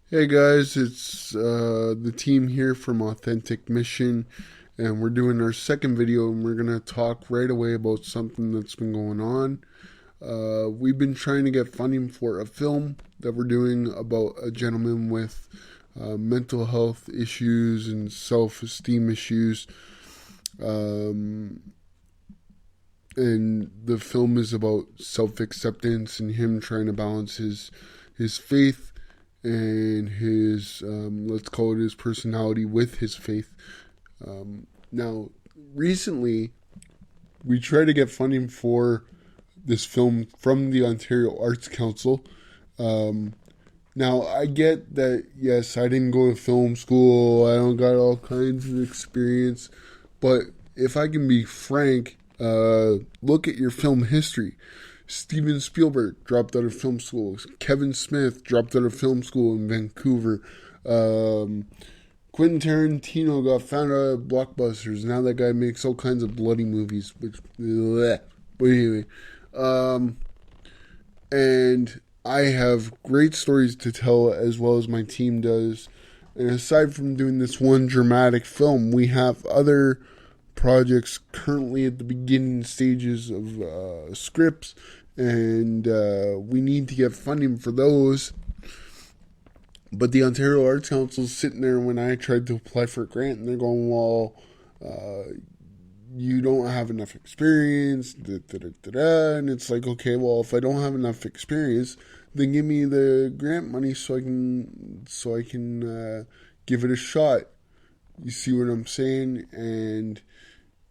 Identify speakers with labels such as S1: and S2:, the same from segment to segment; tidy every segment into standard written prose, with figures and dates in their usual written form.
S1: Hey guys, it's the team here from Authentic Mission, and we're doing our second video, and we're gonna talk right away about something that's been going on. We've been trying to get funding for a film that we're doing about a gentleman with mental health issues and self-esteem issues, um, and the film is about self-acceptance and him trying to balance his faith and his let's call it his personality with his faith. Now, recently we tried to get funding for this film from the Ontario Arts Council. Um, Now I get that yes, I didn't go to film school. I don't got all kinds of experience, but if I can be frank, look at your film history. Steven Spielberg dropped out of film school. Kevin Smith dropped out of film school in Vancouver. Um, Quentin Tarantino got found out at Blockbusters. Now that guy makes all kinds of bloody movies. Which, bleh. But anyway, um, and I have great stories to tell as well as my team does. And aside from doing this one dramatic film, we have other projects currently at the beginning stages of scripts, and we need to get funding for those. But the Ontario Arts Council is sitting there when I tried to apply for a grant, and they're going, well, you don't have enough experience, da, da, da, da, da. And it's like, okay, well, if I don't have enough experience, then give me the grant money so I can give it a shot. You see what I'm saying? And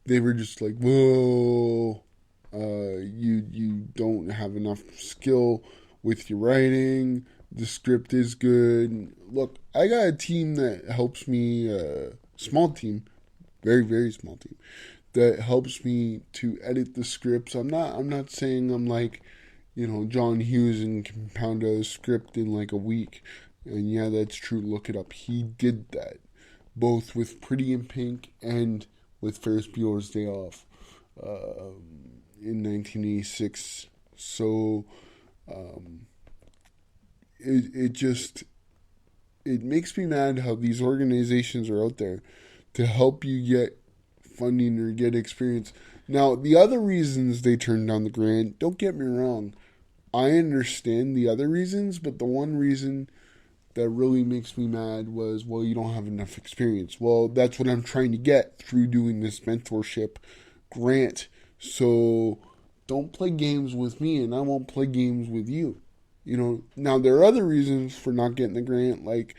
S1: they were just like, whoa, you don't have enough skill with your writing. The script is good. Look, I got a team that helps me, small team, very very small team, that helps me to edit the scripts. I'm not saying I'm like, John Hughes and can pound a script in like a week. And yeah, that's true. Look it up. He did that both with Pretty in Pink and with Ferris Bueller's Day Off in 1986. So um, it just it makes me mad how these organizations are out there to help you get funding or get experience. Now, the other reasons they turned down the grant, don't get me wrong, I understand the other reasons, but the one reason that really makes me mad was, well, you don't have enough experience. Well, that's what I'm trying to get through doing this mentorship grant. So don't play games with me, and I won't play games with you. Now there are other reasons for not getting the grant, like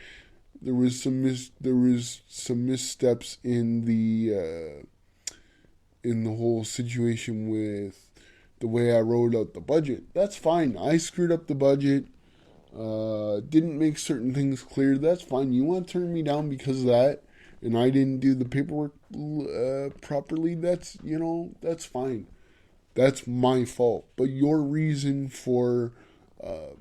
S1: there was some missteps in the whole situation with the way I wrote out the budget. That's fine. I screwed up the budget. Didn't make certain things clear. That's fine. You want to turn me down because of that, and I didn't do the paperwork properly. That's fine. That's my fault. But uh,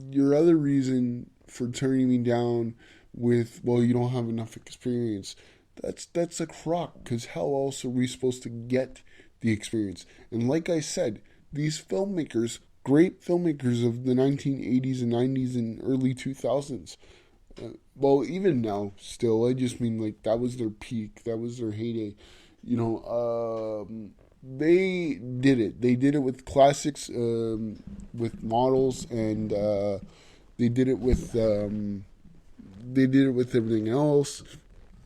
S1: your other reason for turning me down with, well, you don't have enough experience. That's a crock. Because how else are we supposed to get the experience? And like I said, these filmmakers, great filmmakers of the 1980s and 90s and early 2000s. Well, even now, still, I just mean like that was their peak, that was their heyday. They did it. They did it with classics, with models, and they did it with they did it with everything else,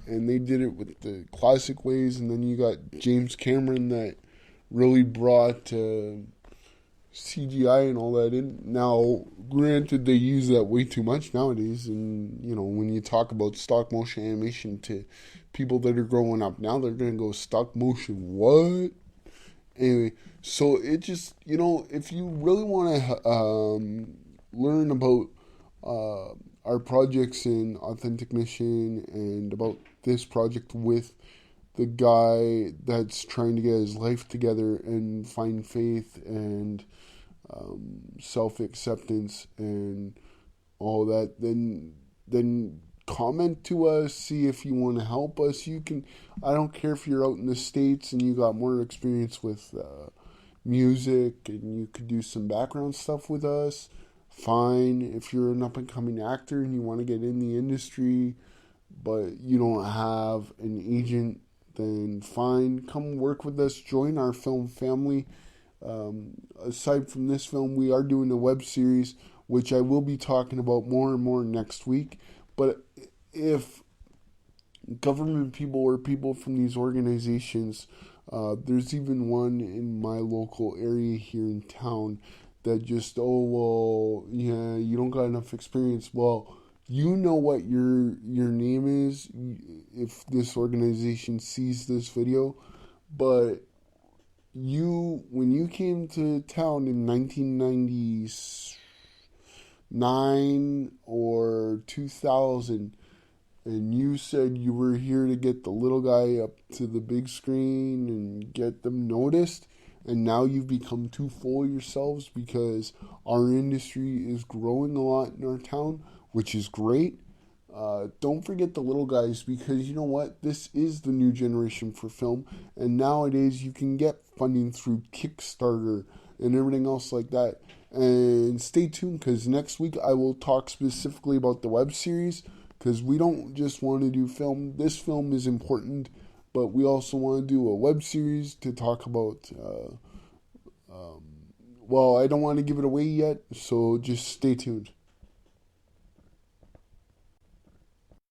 S1: and they did it with the classic ways. And then you got James Cameron that really brought CGI and all that in. Now, granted, they use that way too much nowadays, and when you talk about stop motion animation to people that are growing up now, they're gonna go stop motion. What? Anyway, so it just if you really want to learn about uh, our projects in Authentic Mission and about this project with the guy that's trying to get his life together and find faith and self acceptance and all that, then comment to us. See if you want to help us. You can. I don't care if you're out in the States and you got more experience with music and you could do some background stuff with us. fine. If you're an up and coming actor and you want to get in the industry, but you don't have an agent, then fine. Come work with us. Join our film family. Aside from this film, we are doing a web series, which I will be talking about more and more next week. But if government people or people from these organizations, there's even one in my local area here in town that just, oh, well, yeah, you don't got enough experience. Well, you know what your name is if this organization sees this video, but when you came to town in 1999 or 2000, and you said you were here to get the little guy up to the big screen and get them noticed, and now you've become too full of yourselves because our industry is growing a lot in our town, which is great. Don't forget the little guys, because you know what? This is the new generation for film, and nowadays you can get funding through Kickstarter and everything else like that. And stay tuned, because next week I will talk specifically about the web series, because we don't just want to do film. This film is important, but we also want to do a web series to talk about. Well, I don't want to give it away yet, so just stay tuned.